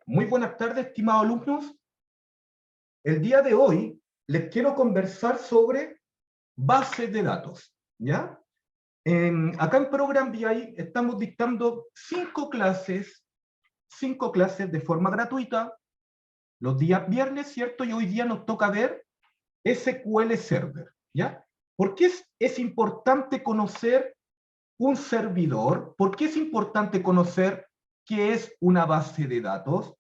Muy buenas tardes, estimados alumnos. El día de hoy les quiero conversar sobre bases de datos, ¿ya? Acá en Program BI estamos dictando 5 clases de forma gratuita, los días viernes, ¿cierto? Y hoy día nos toca ver SQL Server, ¿ya? ¿Por qué es importante conocer un servidor? ¿Por qué es importante conocer qué es una base de datos?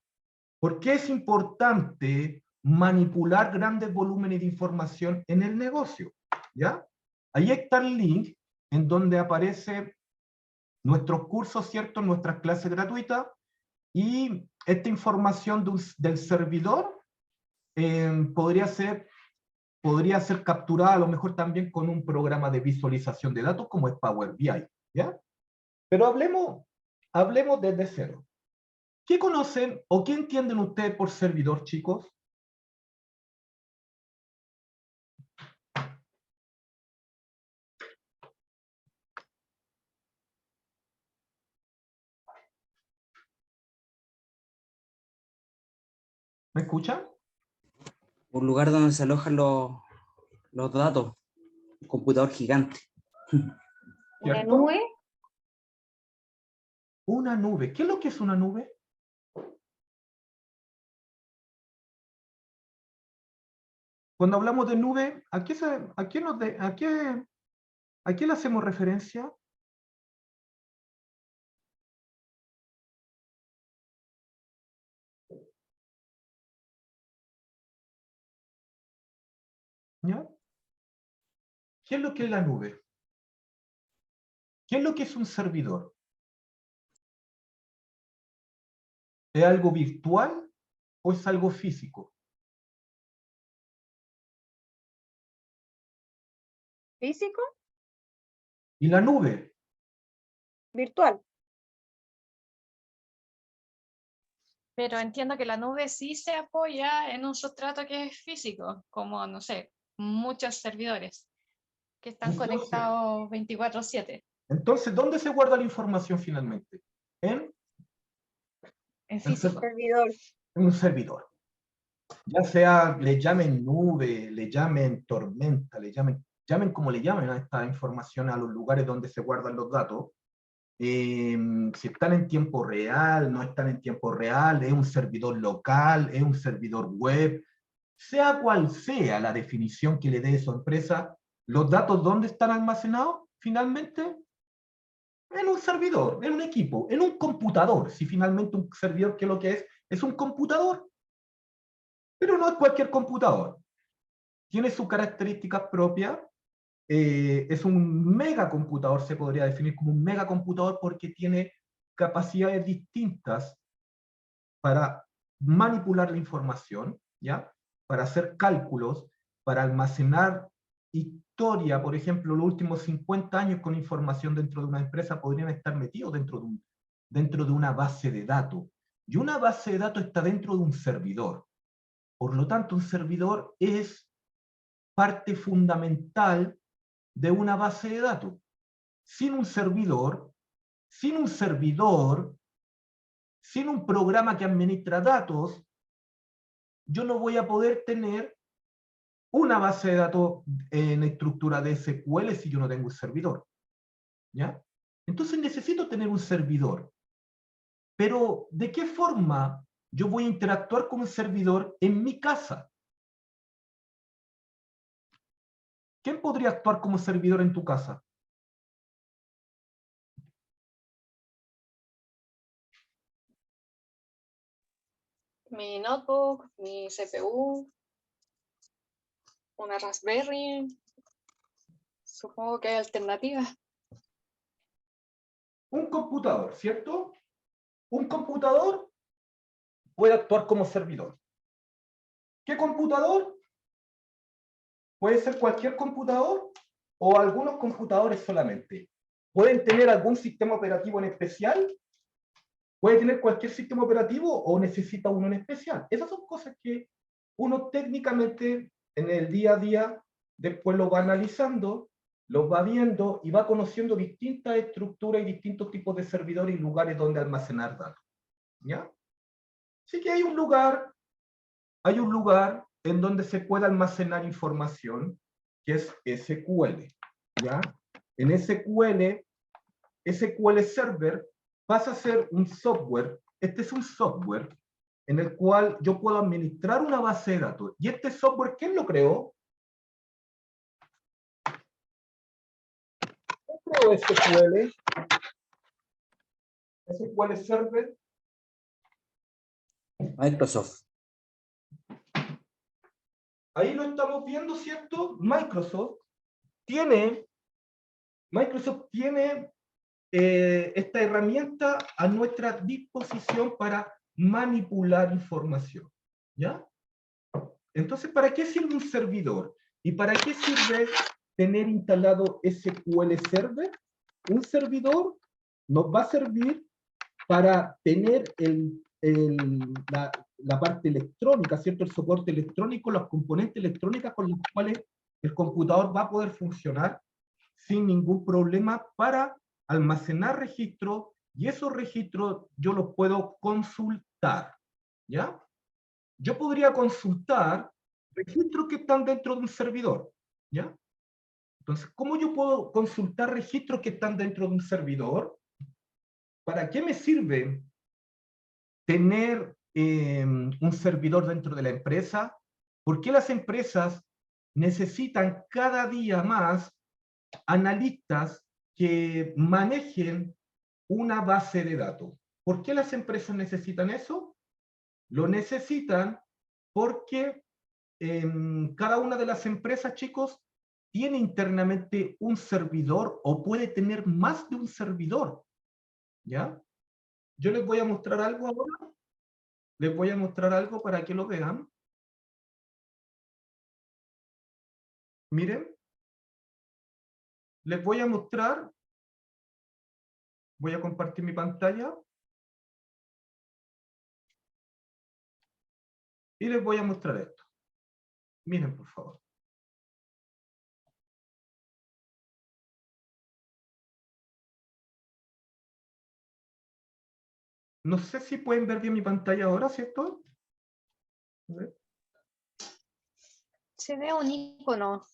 ¿Por qué es importante manipular grandes volúmenes de información en el negocio? ¿Ya? Ahí está el link en donde aparece nuestros cursos, ¿cierto? Nuestras clases gratuitas, y esta información del servidor podría ser capturada a lo mejor también con un programa de visualización de datos como es Power BI, ¿ya? Pero hablemos desde cero. ¿Qué conocen o qué entienden ustedes por servidor, chicos? ¿Me escuchan? Un lugar donde se alojan los datos, un computador gigante. ¿Una nube? Una nube. ¿Qué es lo que es una nube? Cuando hablamos de nube, ¿a qué le hacemos referencia? ¿Ya? ¿Qué es lo que es la nube? ¿Qué es lo que es un servidor? ¿Es algo virtual o es algo físico? ¿Físico? ¿Y la nube? ¿Virtual? Pero entiendo que la nube sí se apoya en un sustrato que es físico, como, no sé, muchos servidores que están conectados 24/7. Entonces, ¿dónde se guarda la información finalmente? En Físico. Servidor. un servidor. Ya sea, le llamen nube, le llamen tormenta, llamen como le llamen a esta información, a los lugares donde se guardan los datos. Si están en tiempo real, no están en tiempo real, es un servidor local, es un servidor web, sea cual sea la definición que le dé su empresa, los datos, ¿dónde están almacenados? Finalmente, en un servidor, en un equipo, en un computador. Si finalmente un servidor, ¿qué es lo que es un computador. Pero no es cualquier computador. Tiene sus características propias. Es un megacomputador, se podría definir como un megacomputador porque tiene capacidades distintas para manipular la información, ¿ya? Para hacer cálculos, para almacenar historia. Por ejemplo, los últimos 50 años con información dentro de una empresa podrían estar metidos dentro de una base de datos. Y una base de datos está dentro de un servidor. Por lo tanto, un servidor es parte fundamental de una base de datos. Sin un servidor, sin un programa que administra datos, yo no voy a poder tener una base de datos en estructura de SQL si yo no tengo un servidor. ¿Ya? Entonces necesito tener un servidor. Pero, ¿de qué forma yo voy a interactuar con un servidor en mi casa? ¿Quién podría actuar como servidor en tu casa? Mi notebook, mi CPU, una Raspberry. Supongo que hay alternativas. Un computador, ¿cierto? Un computador puede actuar como servidor. ¿Qué computador? Puede ser cualquier computador o algunos computadores solamente. ¿Pueden tener algún sistema operativo en especial? ¿Puede tener cualquier sistema operativo o necesita uno en especial? Esas son cosas que uno técnicamente en el día a día después lo va analizando, lo va viendo y va conociendo distintas estructuras y distintos tipos de servidores y lugares donde almacenar datos. ¿Ya? Sí que hay un lugar en donde se puede almacenar información, que es SQL, ¿ya? En SQL Server pasa a ser un software, este es un software en el cual yo puedo administrar una base de datos. ¿Y este software quién lo creó? ¿Quién creó SQL? SQL Server. Microsoft. Ahí lo estamos viendo, ¿cierto? Microsoft tiene esta herramienta a nuestra disposición para manipular información, ¿ya? Entonces, ¿para qué sirve un servidor? ¿Y para qué sirve tener instalado SQL Server? Un servidor nos va a servir para tener la parte electrónica, ¿cierto? El soporte electrónico, los componentes electrónicos con los cuales el computador va a poder funcionar sin ningún problema para almacenar registros, y esos registros yo los puedo consultar, ¿ya? Yo podría consultar registros que están dentro de un servidor, ¿ya? Entonces, ¿cómo yo puedo consultar registros que están dentro de un servidor? ¿Para qué me sirve tener un servidor dentro de la empresa? ¿Por qué las empresas necesitan cada día más analistas que manejen una base de datos? ¿Por qué las empresas necesitan eso? Lo necesitan porque cada una de las empresas, chicos, tiene internamente un servidor o puede tener más de un servidor, ¿ya? Yo les voy a mostrar algo ahora. Les voy a mostrar algo para que lo vean. Miren. Les voy a mostrar. Voy a compartir mi pantalla. Y les voy a mostrar esto. Miren, por favor. No sé si pueden ver bien mi pantalla ahora, ¿cierto? A ver. Se ve un icono.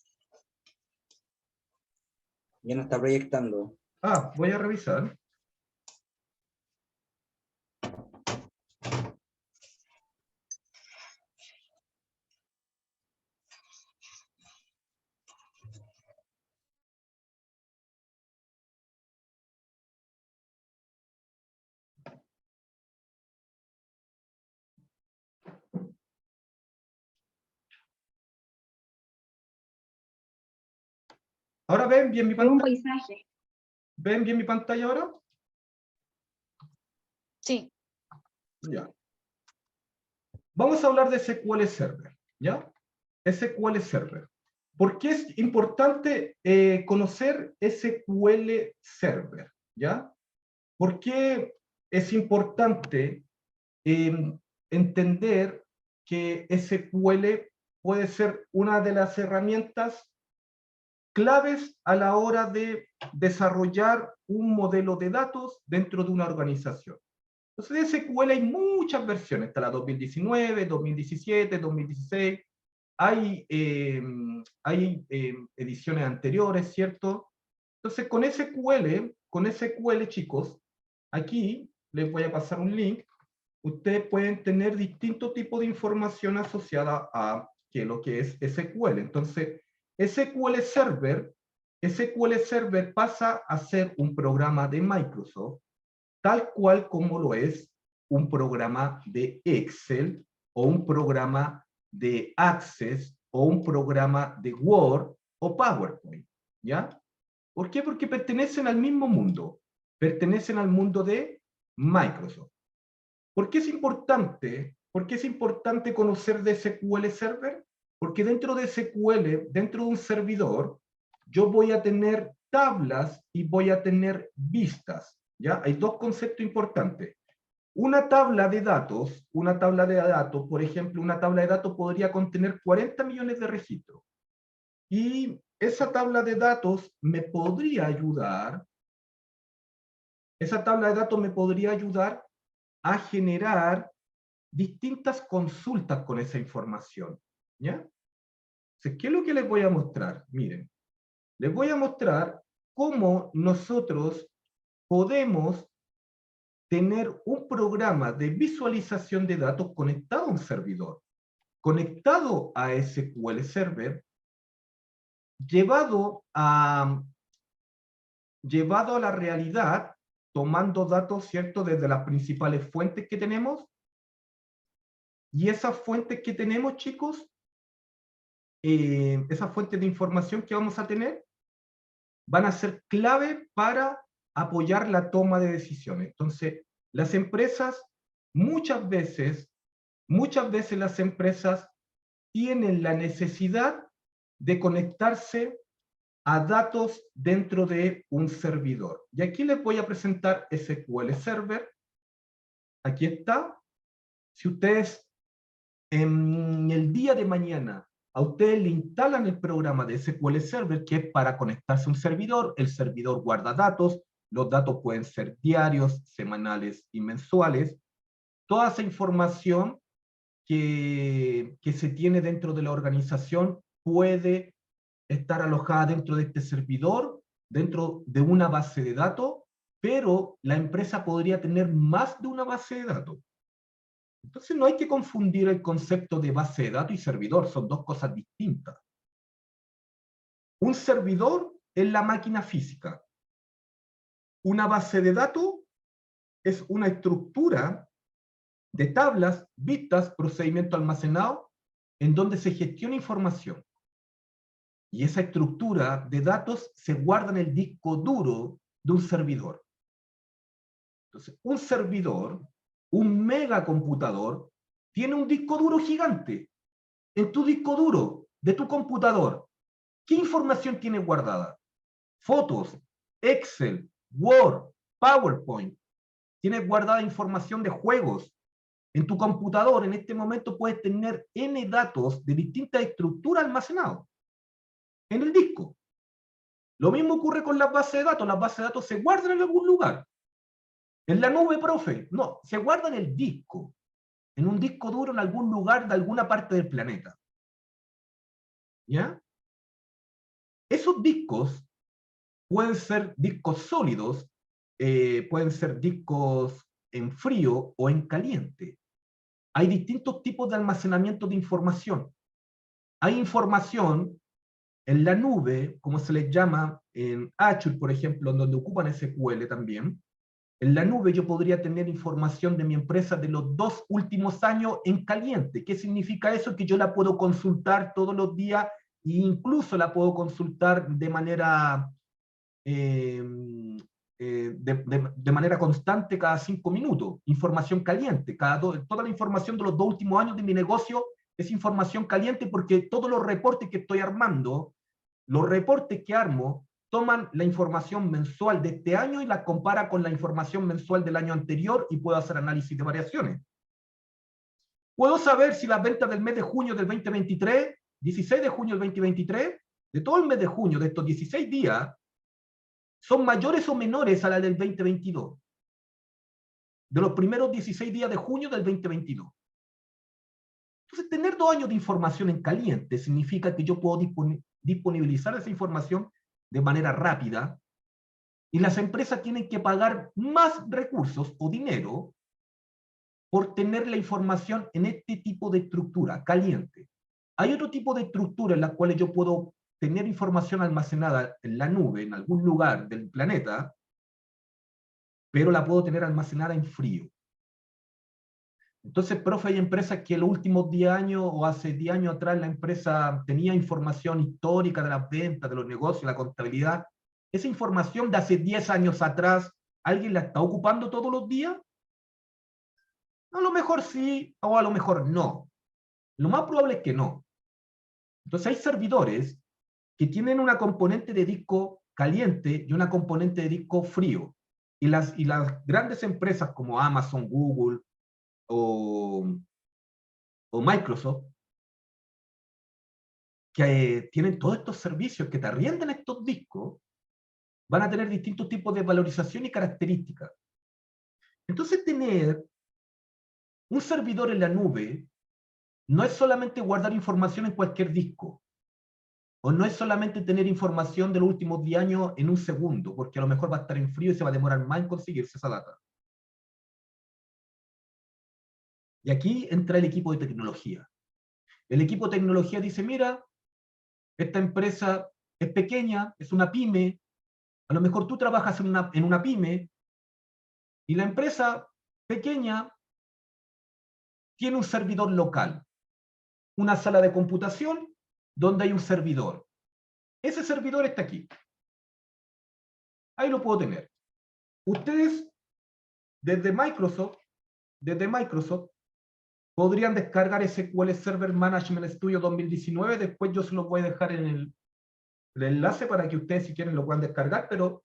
Ya no está proyectando. Ah, voy a revisar. ¿Ahora ven bien mi Es un pantalla? paisaje. ¿Ven bien mi pantalla ahora? Sí. Ya. Vamos a hablar de SQL Server, ¿ya? SQL Server. ¿Por qué es importante conocer SQL Server, ¿ya? ¿Por qué es importante entender que SQL puede ser una de las herramientas claves a la hora de desarrollar un modelo de datos dentro de una organización? Entonces, de SQL hay muchas versiones. Está la 2019, 2017, 2016. Hay ediciones anteriores, ¿cierto? Entonces, con SQL, chicos, aquí les voy a pasar un link. Ustedes pueden tener distintos tipos de información asociada a lo que es SQL. Entonces, SQL Server pasa a ser un programa de Microsoft, tal cual como lo es un programa de Excel o un programa de Access o un programa de Word o PowerPoint, ¿ya? ¿Por qué? Porque pertenecen al mismo mundo, pertenecen al mundo de Microsoft. ¿Por qué es importante? ¿Por qué es importante conocer de SQL Server? Porque dentro de SQL, dentro de un servidor, yo voy a tener tablas y voy a tener vistas, ¿ya? Hay dos conceptos importantes. Una tabla de datos, por ejemplo, una tabla de datos podría contener 40 millones de registros. Y esa tabla de datos me podría ayudar, a generar distintas consultas con esa información, ¿ya? Entonces, ¿qué es lo que les voy a mostrar? Miren, les voy a mostrar cómo nosotros podemos tener un programa de visualización de datos conectado a un servidor, conectado a SQL Server, llevado a la realidad, tomando datos, ¿cierto?, desde las principales fuentes que tenemos, y esas fuentes que tenemos, chicos, esas fuentes de información que vamos a tener, van a ser clave para apoyar la toma de decisiones. Entonces, las empresas, muchas veces las empresas tienen la necesidad de conectarse a datos dentro de un servidor. Y aquí les voy a presentar SQL Server. Aquí está. Si ustedes en el día de mañana a ustedes le instalan el programa de SQL Server, que es para conectarse a un servidor, el servidor guarda datos, los datos pueden ser diarios, semanales y mensuales. Toda esa información que se tiene dentro de la organización puede estar alojada dentro de este servidor, dentro de una base de datos, pero la empresa podría tener más de una base de datos. Entonces no hay que confundir el concepto de base de datos y servidor, son dos cosas distintas. Un servidor es la máquina física. Una base de datos es una estructura de tablas, vistas, procedimiento almacenado, en donde se gestiona información. Y esa estructura de datos se guarda en el disco duro de un servidor. Entonces, un servidor, un megacomputador, tiene un disco duro gigante. En tu disco duro de tu computador, ¿qué información tiene guardada? Fotos, Excel, Word, PowerPoint. Tienes guardada información de juegos. En tu computador, en este momento, puedes tener N datos de distintas estructuras almacenados en el disco. Lo mismo ocurre con las bases de datos. Las bases de datos se guardan en algún lugar. En la nube, profe. No, se guarda en el disco. En un disco duro en algún lugar de alguna parte del planeta. ¿Ya? Esos discos pueden ser discos sólidos, pueden ser discos en frío o en caliente. Hay distintos tipos de almacenamiento de información. Hay información en la nube, como se les llama en Azure, por ejemplo, donde ocupan SQL también. En la nube yo podría tener información de mi empresa de los 2 últimos años en caliente. ¿Qué significa eso? Que yo la puedo consultar todos los días e incluso la puedo consultar de manera, de manera constante cada 5 minutos. Información caliente. Toda la información de los 2 últimos años de mi negocio es información caliente porque todos los reportes que estoy armando, los reportes que armo, toman la información mensual de este año y la compara con la información mensual del año anterior y puedo hacer análisis de variaciones. Puedo saber si las ventas del mes de junio del 2023, 16 de junio del 2023, de todo el mes de junio, de estos 16 días, son mayores o menores a las del 2022. De los primeros 16 días de junio del 2022. Entonces, tener 2 años de información en caliente significa que yo puedo disponibilizar esa información de manera rápida, y las empresas tienen que pagar más recursos o dinero por tener la información en este tipo de estructura, caliente. Hay otro tipo de estructura en las cuales yo puedo tener información almacenada en la nube, en algún lugar del planeta, pero la puedo tener almacenada en frío. Entonces, profe, hay empresas que los últimos 10 años o hace 10 años atrás la empresa tenía información histórica de las ventas, de los negocios, la contabilidad. Esa información de hace 10 años atrás, ¿alguien la está ocupando todos los días? A lo mejor sí, o a lo mejor no. Lo más probable es que no. Entonces hay servidores que tienen una componente de disco caliente y una componente de disco frío. Y las grandes empresas como Amazon, Google o Microsoft, que tienen todos estos servicios que te arriendan estos discos, van a tener distintos tipos de valorización y características. Entonces, tener Un servidor en la nube no es solamente guardar información en cualquier disco, o no es solamente tener información de los últimos 10 años en un segundo, porque a lo mejor va a estar en frío y se va a demorar más en conseguirse esa data. Y aquí entra el equipo de tecnología. El equipo de tecnología dice, mira, esta empresa es pequeña, es una pyme, a lo mejor tú trabajas en una pyme, y la empresa pequeña tiene un servidor local, una sala de computación donde hay un servidor. Ese servidor está aquí. Ahí lo puedo tener. Ustedes, desde Microsoft, podrían descargar SQL Server Management Studio 2019. Después yo se los voy a dejar en el enlace para que ustedes, si quieren, lo puedan descargar, pero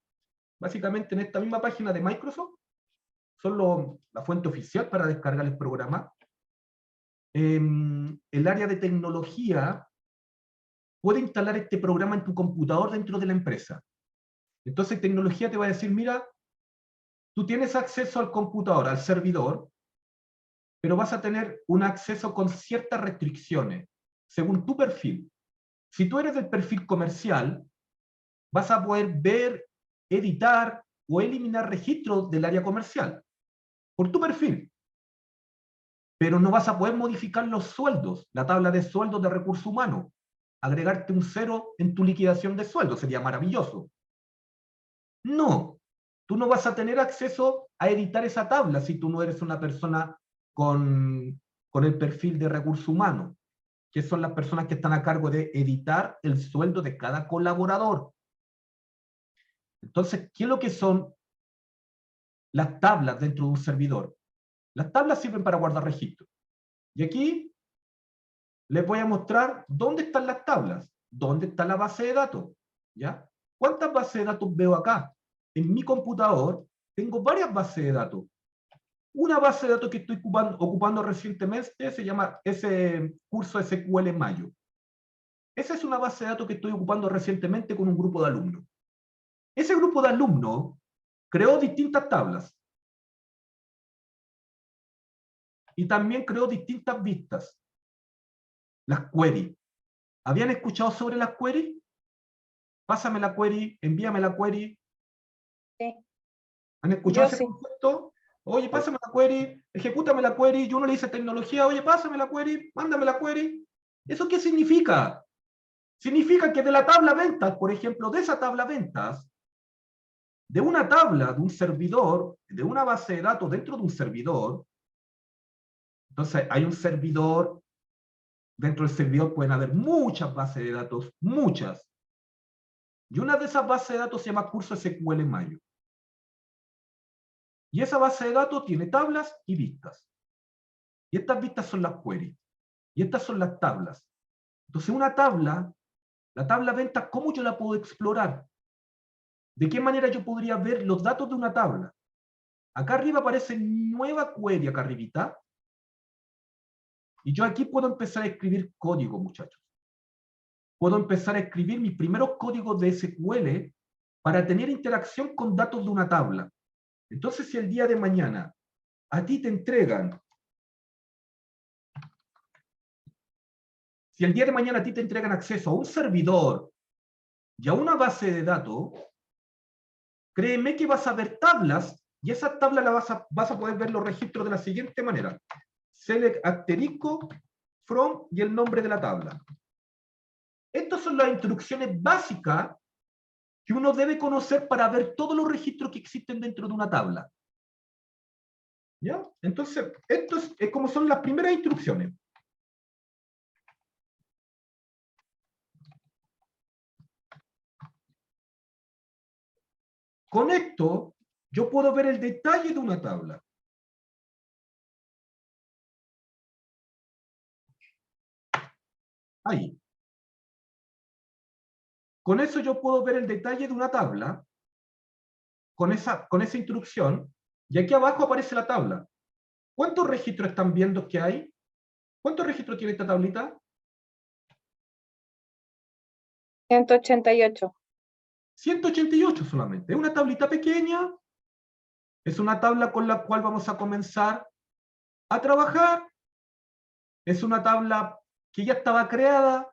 básicamente en esta misma página de Microsoft son la fuente oficial para descargar el programa. El área de tecnología puede instalar este programa en tu computador dentro de la empresa. Entonces tecnología te va a decir, mira, tú tienes acceso al computador, al servidor, pero vas a tener un acceso con ciertas restricciones, según tu perfil. Si tú eres del perfil comercial, vas a poder ver, editar o eliminar registros del área comercial, por tu perfil. Pero no vas a poder modificar los sueldos, la tabla de sueldos de recursos humanos, agregarte un 0 en tu liquidación de sueldos, sería maravilloso. No, tú no vas a tener acceso a editar esa tabla si tú no eres una persona con el perfil de recursos humanos, que son las personas que están a cargo de editar el sueldo de cada colaborador. Entonces, ¿qué es lo que son las tablas dentro de un servidor? Las tablas sirven para guardar registros. Y aquí les voy a mostrar dónde están las tablas, dónde está la base de datos. ¿Ya? ¿Cuántas bases de datos veo acá? En mi computador tengo varias bases de datos. Una base de datos que estoy ocupando recientemente se llama ese curso SQL Mayo. Esa es una base de datos que estoy ocupando recientemente con un grupo de alumnos. Ese grupo de alumnos creó distintas tablas. Y también creó distintas vistas. Las queries. ¿Habían escuchado sobre las queries? Pásame la query, envíame la query. Sí. ¿Han escuchado Yo ese sí. concepto? Oye, pásame la query, ejecútame la query, y uno le dice tecnología, oye, pásame la query, mándame la query. ¿Eso qué significa? Significa que de la tabla ventas, por ejemplo, de esa tabla ventas, de una tabla, de un servidor, de una base de datos dentro de un servidor, entonces hay un servidor, dentro del servidor pueden haber muchas bases de datos, muchas. Y una de esas bases de datos se llama curso SQL Mayo. Y esa base de datos tiene tablas y vistas. Y estas vistas son las queries. Y estas son las tablas. Entonces una tabla, la tabla ventas, ¿cómo yo la puedo explorar? ¿De qué manera yo podría ver los datos de una tabla? Acá arriba aparece nueva query, acá arribita. Y yo aquí puedo empezar a escribir código, muchachos. Puedo empezar a escribir mis primeros códigos de SQL para tener interacción con datos de una tabla. Entonces, si el día de mañana a ti te entregan, acceso a un servidor y a una base de datos, créeme que vas a ver tablas, y esas tablas vas a poder ver los registros de la siguiente manera. Select asterisco, from, y el nombre de la tabla. Estas son las instrucciones básicas que uno debe conocer para ver todos los registros que existen dentro de una tabla. ¿Ya? Entonces, esto es como son las primeras instrucciones. Con esto, yo puedo ver el detalle de una tabla. Ahí. Con eso yo puedo ver el detalle de una tabla, con esa instrucción, y aquí abajo aparece la tabla. ¿Cuántos registros están viendo que hay? ¿Cuántos registros tiene esta tablita? 188. 188 solamente. Es una tablita pequeña. Es una tabla con la cual vamos a comenzar a trabajar. Es una tabla que ya estaba creada.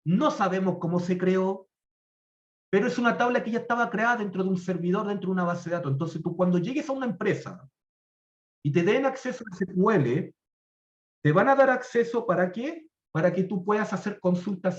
No sabemos cómo se creó, pero es una tabla que ya estaba creada dentro de un servidor, dentro de una base de datos. Entonces tú cuando llegues a una empresa y te den acceso a SQL, te van a dar acceso ¿para qué? Para que tú puedas hacer consultas